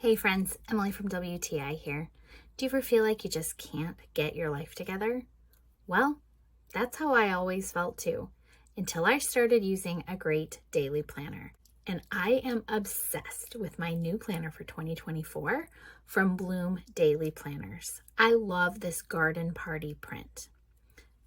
Hey friends, Emily from WTI here. Do you ever feel like you just can't get your life together? Well, that's how I always felt too, until I started using a great daily planner. And I am obsessed with my new planner for 2024 from Bloom Daily Planners. I love this garden party print.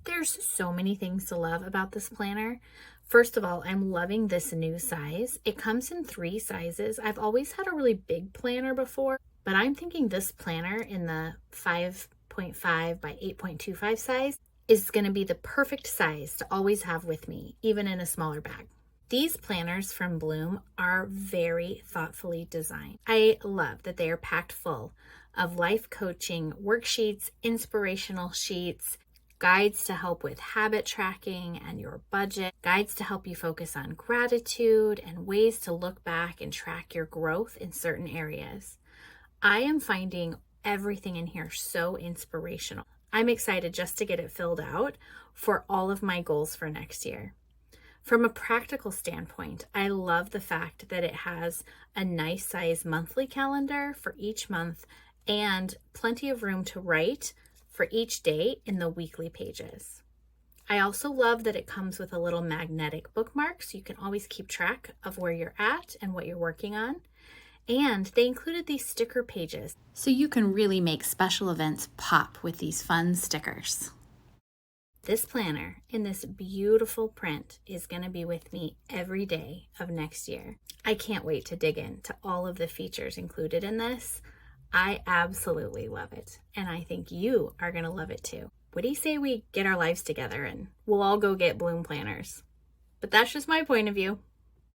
There's so many things to love about this planner. First of all, I'm loving this new size. It comes in 3 sizes. I've always had a really big planner before, but I'm thinking this planner in the 5.5 by 8.25 size is going to be the perfect size to always have with me, even in a smaller bag. These planners from Bloom are very thoughtfully designed. I love that they are packed full of life coaching worksheets, inspirational sheets, guides to help with habit tracking and your budget, guides to help you focus on gratitude, and ways to look back and track your growth in certain areas. I am finding everything in here so inspirational. I'm excited just to get it filled out for all of my goals for next year. From a practical standpoint, I love the fact that it has a nice size monthly calendar for each month and plenty of room to write for each day in the weekly pages. I also love that it comes with a little magnetic bookmark so you can always keep track of where you're at and what you're working on. And they included these sticker pages so you can really make special events pop with these fun stickers. This planner in this beautiful print is going to be with me every day of next year. I can't wait to dig into all of the features included in this. I absolutely love it, and I think you are going to love it too. What do you say we get our lives together and we'll all go get Bloom planners? But that's just my point of view.